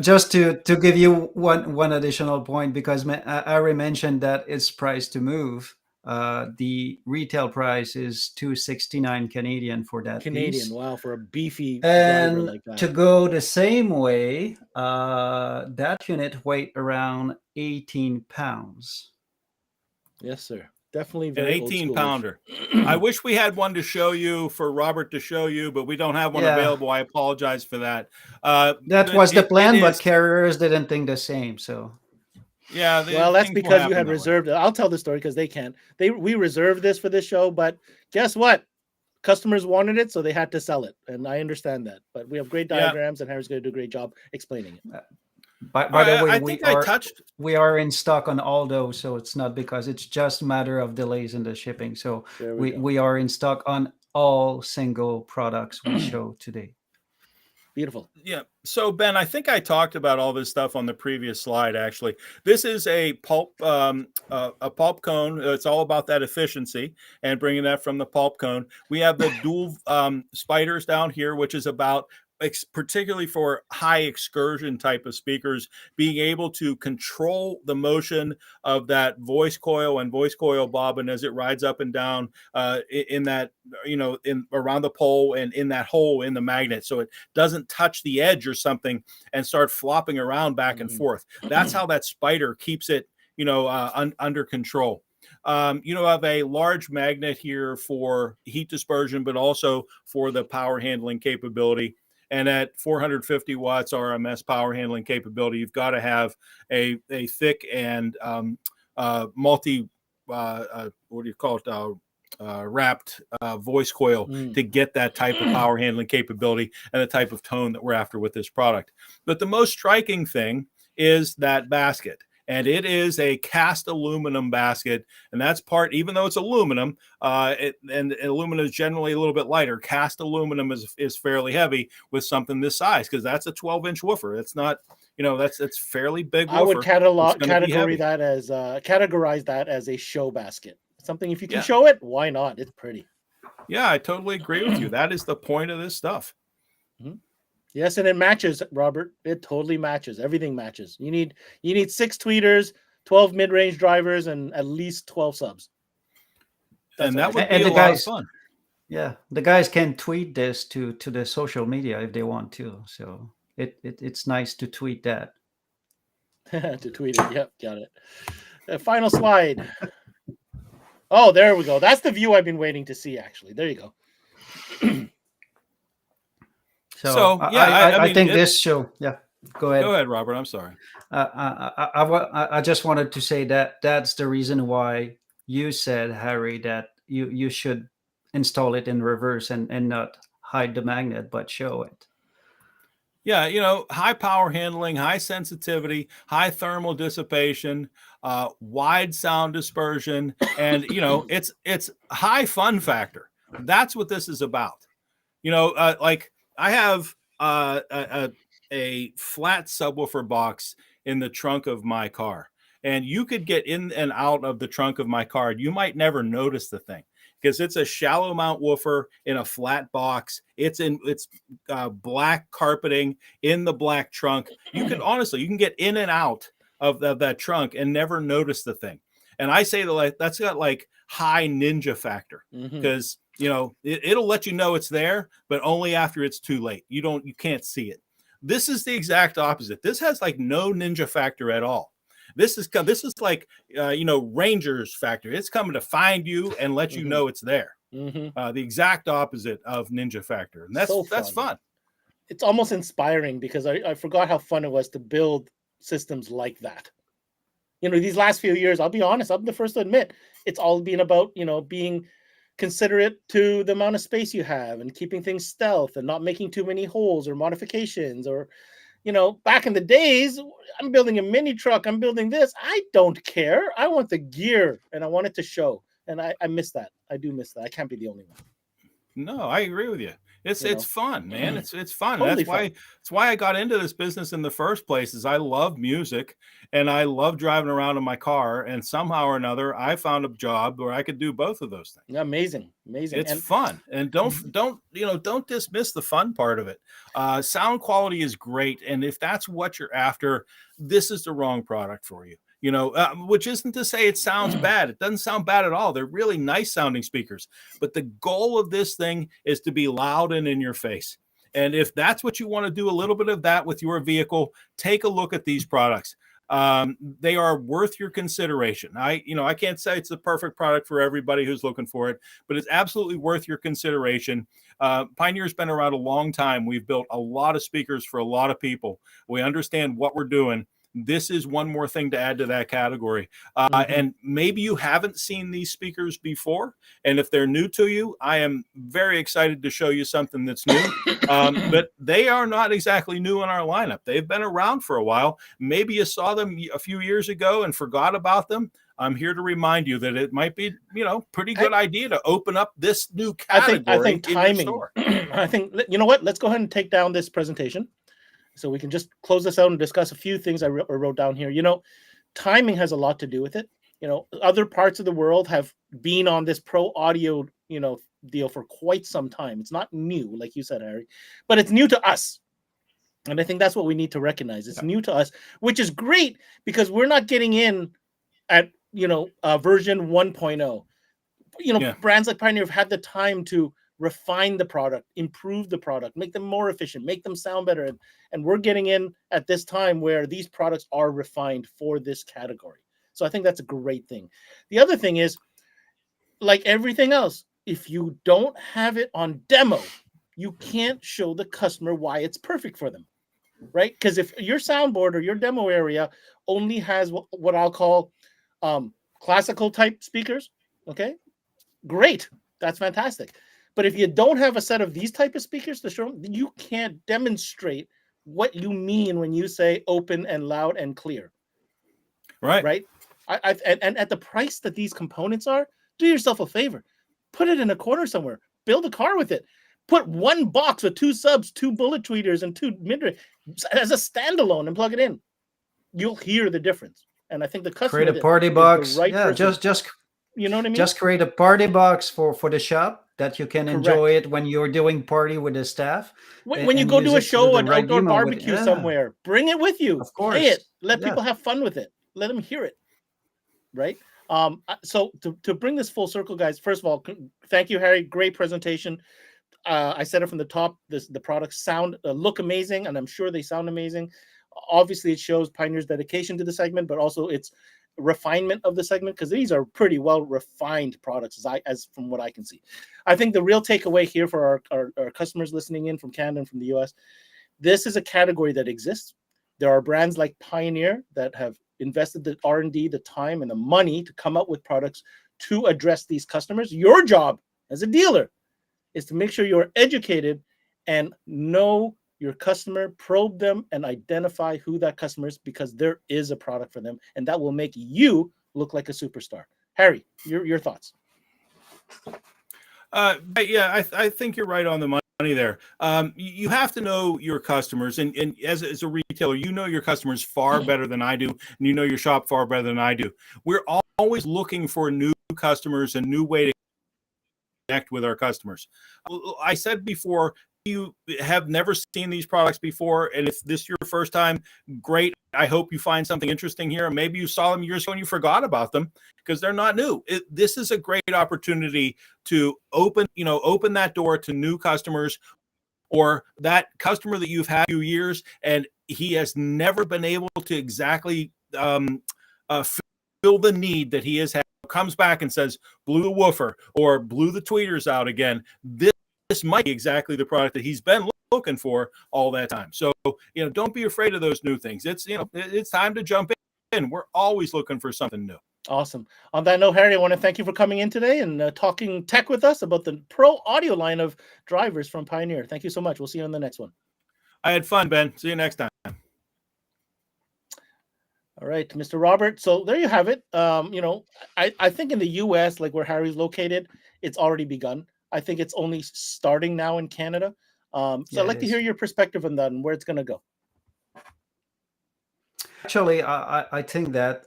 Just to give you one additional point, because I already mentioned that it's priced to move. The retail price is $269 Canadian for that piece. Wow, for a beefy and driver like that. To go the same way, that unit weight around 18 pounds. Yes, sir. Definitely an very 18-pounder. I wish we had one to show you, for Robert to show you, but we don't have one available. I apologize for that. That was the plan, but carriers didn't think the same. So, yeah. Well, that's because you had reserved it. I'll tell the story because they can't. We reserved this for this show, but guess what? Customers wanted it, so they had to sell it, and I understand that. But we have great diagrams, and Harry's going to do a great job explaining it. By the way, we are in stock on all those, so it's not because it's just a matter of delays in the shipping. So we are in stock on all single products we show today. Beautiful. Yeah. So Ben, I think I talked about all this stuff on the previous slide. Actually, this is a pulp cone. It's all about that efficiency and bringing that from the pulp cone. We have the dual spiders down here, which is about, particularly for high excursion type of speakers, being able to control the motion of that voice coil and voice coil bobbin as it rides up and down in that, in around the pole and in that hole in the magnet, so it doesn't touch the edge or something and start flopping around back and forth. That's how that spider keeps it, under control. You have a large magnet here for heat dispersion, but also for the power handling capability. And at 450 watts RMS power handling capability, you've got to have a thick and multi wrapped voice coil to get that type of power handling capability and the type of tone that we're after with this product. But the most striking thing is that basket. And it is a cast aluminum basket, and that's part. Even though it's aluminum, and aluminum is generally a little bit lighter, cast aluminum is fairly heavy with something this size, because that's a 12-inch woofer. It's not, that's fairly big woofer. I would categorize that as a show basket. Something, if you can show it, why not? It's pretty. Yeah, I totally agree with you. That is the point of this stuff. Mm-hmm. Yes, and it matches, Robert. It totally matches. Everything matches. You need 6 tweeters, 12 mid-range drivers, and at least 12 subs. And that would be a lot of fun. Yeah, the guys can tweet this to the social media if they want to. So it's nice to tweet that. To tweet it. Yep, got it. Final slide. Oh, there we go. That's the view I've been waiting to see, actually. There you go. So I think this show. Yeah, go ahead. Go ahead, Robert. I'm sorry. I just wanted to say that that's the reason why you said, Harry, that you should install it in reverse and not hide the magnet, but show it. Yeah, high power handling, high sensitivity, high thermal dissipation, wide sound dispersion, and it's high fun factor. That's what this is about. Like I have a flat subwoofer box in the trunk of my car, and you could get in and out of the trunk of my car. You might never notice the thing because it's a shallow mount woofer in a flat box. It's black carpeting in the black trunk. You can get in and out of that trunk and never notice the thing. And I say that's got like high ninja factor because it'll let you know it's there, but only after it's too late. You can't see it. This is the exact opposite. This has like no ninja factor at all. This is like Rangers factor. It's coming to find you and let you know it's there. The exact opposite of ninja factor, and that's fun. It's almost inspiring because I forgot how fun it was to build systems like that. These last few years, I'll be honest, I'm the first to admit, it's all been about being considerate to the amount of space you have and keeping things stealth and not making too many holes or modifications or. Back in the days, I'm building a mini truck. I'm building this. I don't care. I want the gear and I want it to show. And I miss that. I do miss that. I can't be the only one. No, I agree with you. It's fun, man. It's fun. Totally That's why I got into this business in the first place. Is I love music and I love driving around in my car. And somehow or another, I found a job where I could do both of those things. Amazing. It's fun, and don't dismiss the fun part of it. Sound quality is great, and if that's what you're after, this is the wrong product for you. Which isn't to say it sounds bad. It doesn't sound bad at all. They're really nice sounding speakers. But the goal of this thing is to be loud and in your face. And if that's what you want to do, a little bit of that with your vehicle, take a look at these products. They are worth your consideration. I can't say it's the perfect product for everybody who's looking for it, but it's absolutely worth your consideration. Pioneer's been around a long time. We've built a lot of speakers for a lot of people. We understand what we're doing. This is one more thing to add to that category. And maybe you haven't seen these speakers before. And if they're new to you, I am very excited to show you something that's new. But they are not exactly new in our lineup. They've been around for a while. Maybe you saw them a few years ago and forgot about them. I'm here to remind you that it might be, pretty good idea to open up this new category. I think timing. In your store. I think, what? Let's go ahead and take down this presentation. So we can just close this out and discuss a few things I wrote down here. Timing has a lot to do with it. Other parts of the world have been on this pro audio, deal for quite some time. It's not new, like you said, Harry, but it's new to us. And I think that's what we need to recognize. It's new to us, which is great because we're not getting in at, version 1.0. Brands like Pioneer have had the time to refine the product, improve the product, make them more efficient, make them sound better. And we're getting in at this time where these products are refined for this category. So I think that's a great thing. The other thing is, like everything else, if you don't have it on demo, you can't show the customer why it's perfect for them, right? Because if your soundboard or your demo area only has what I'll call classical type speakers, okay, great. That's fantastic. But if you don't have a set of these type of speakers to show, you can't demonstrate what you mean when you say open and loud and clear. Right. And at the price that these components are, do yourself a favor. Put it in a corner somewhere. Build a car with it. Put one box with 2 subs, 2 bullet tweeters, and 2 mid-range as a standalone and plug it in. You'll hear the difference. And I think the customer create a party box. Right just you know what I mean? Just create a party box for the shop that you can enjoy it when you're doing party with the staff. When you go to a show, an outdoor barbecue somewhere, bring it with you. Of course. Play it. Let people have fun with it. Let them hear it. Right? So to bring this full circle, guys, first of all, thank you, Harry. Great presentation. I said it from the top. The products look amazing, and I'm sure they sound amazing. Obviously, it shows Pioneer's dedication to the segment, but also its refinement of the segment, because these are pretty well refined products as from what I can see. I think the real takeaway here for our customers listening in from Canada and from the US, this is a category that exists. There are brands like Pioneer that have invested the R&D, the time, and the money to come up with products to address these customers. Your job as a dealer is to make sure you're educated and know your customer, probe them, and identify who that customer is, because there is a product for them, and that will make you look like a superstar. Harry, your thoughts? Yeah, I think you're right on the money there. You have to know your customers, and as a retailer, you know your customers far better than I do, and you know your shop far better than I do. We're always looking for new customers, a new way to connect with our customers. I said before, you have never seen these products before, and if this is your first time, great. I hope you find something interesting here. Maybe you saw them years ago and you forgot about them because they're not new. This is a great opportunity to open that door to new customers, or that customer that you've had a few years and he has never been able to exactly fill the need that he has had. Comes back and says, blew the woofer or blew the tweeters out again. This might be exactly the product that he's been looking for all that time. So, don't be afraid of those new things. It's time to jump in. We're always looking for something new. Awesome. On that note, Harry, I want to thank you for coming in today and talking tech with us about the Pro Audio line of drivers from Pioneer. Thank you so much. We'll see you on the next one. I had fun, Ben. See you next time. All right, Mr. Robert. So there you have it. I think in the US, like where Harry's located, it's already begun. I think it's only starting now in Canada. I'd like to hear your perspective on that and where it's going to go. Actually, I think that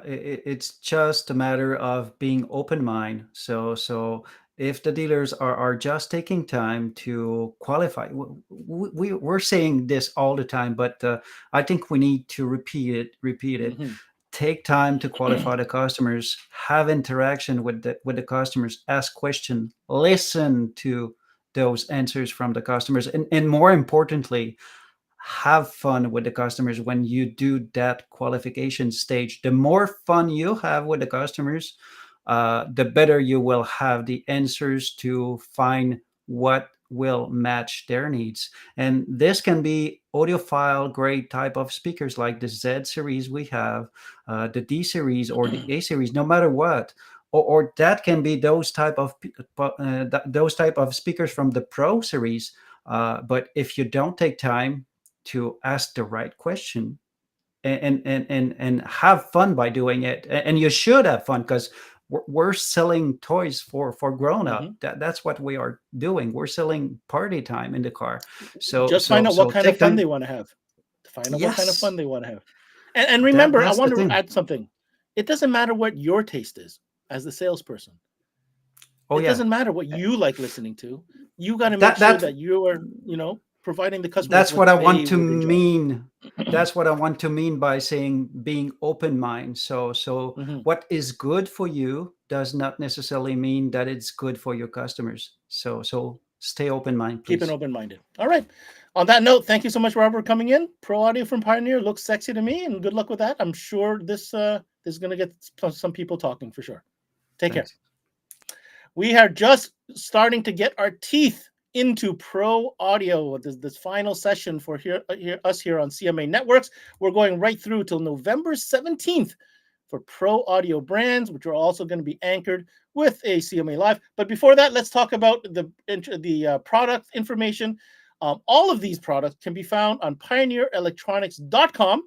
it's just a matter of being open-minded. So if the dealers are just taking time to qualify, we're saying this all the time, but I think we need to repeat it. Mm-hmm. Take time to qualify the customers, have interaction with the customers, ask questions, listen to those answers from the customers, and more importantly, have fun with the customers when you do that qualification stage. The more fun you have with the customers, the better you will have the answers to find what will match their needs. And this can be audiophile grade type of speakers like the Z series we have, the D series or the A series, no matter what. Or that can be those type of speakers from the Pro series. But if you don't take time to ask the right question and have fun by doing it, and you should have fun, because we're selling toys for grown up. That's what we are doing. We're selling party time in the car. So just find out what kind of fun they want to have. Find out what kind of fun they want to have. And remember, I want to add something. It doesn't matter what your taste is as the salesperson. It doesn't matter what you like listening to. You got to make sure that you are, providing the customer. That's what I want to mean. That's what I want to mean by saying being open-minded. So what is good for you does not necessarily mean that it's good for your customers. So stay open-minded, please. Keep it open-minded. All right. On that note, thank you so much, Robert, for coming in. Pro Audio from Pioneer looks sexy to me, and good luck with that. I'm sure this is going to get some people talking for sure. Thanks. Care. We are just starting to get our teeth into Pro Audio. This final session for us here on CMA Networks. We're going right through till November 17th for Pro Audio brands, which are also going to be anchored with a CMA Live. But before that, let's talk about the product information. All of these products can be found on pioneerelectronics.com.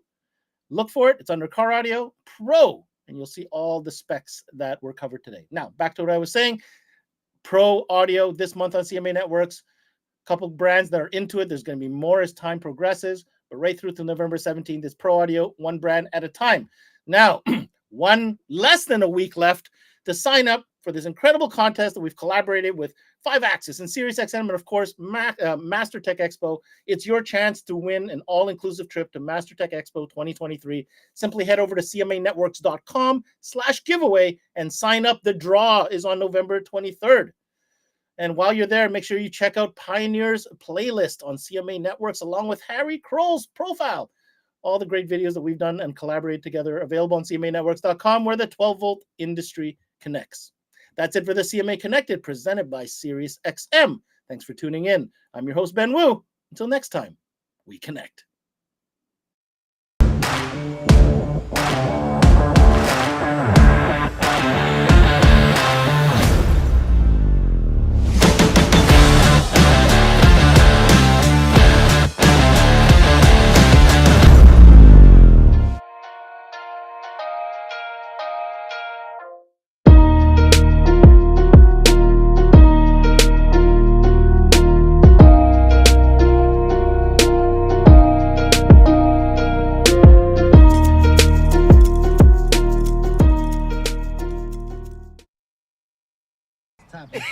Look for it. It's under Car Audio Pro, and you'll see all the specs that were covered today. Now, back to what I was saying. Pro Audio this month on CMA Networks. A couple brands that are into it. There's going to be more as time progresses, but right through to November 17th is Pro Audio, one brand at a time. Now, less than a week left to sign up for this incredible contest that we've collaborated with 5-Axis and SiriusXM, and of course, Master Tech Expo. It's your chance to win an all-inclusive trip to Master Tech Expo 2023. Simply head over to cmanetworks.com/giveaway and sign up. The draw is on November 23rd. And while you're there, make sure you check out Pioneer's playlist on CMA Networks, along with Harry Kroll's profile. All the great videos that we've done and collaborated together available on cmanetworks.com, where the 12-volt industry connects. That's it for the CMA Connected, presented by SiriusXM. Thanks for tuning in. I'm your host, Ben Wu. Until next time, we connect.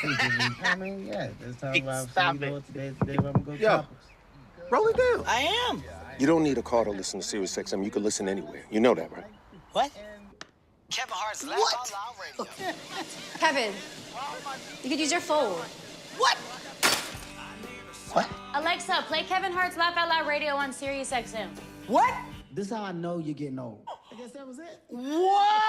I mean, yeah, let's talk about Stop today. Today we're gonna go Yo, topics. roll it down. I am. You don't need a car to listen to Sirius XM. You can listen anywhere. You know that, right? What? Kevin Hart's Laugh Out Loud Radio. Kevin, you could use your phone. What? What? Alexa, play Kevin Hart's Laugh Out Loud Radio on Sirius XM. What? This is how I know you're getting old. I guess that was it. What?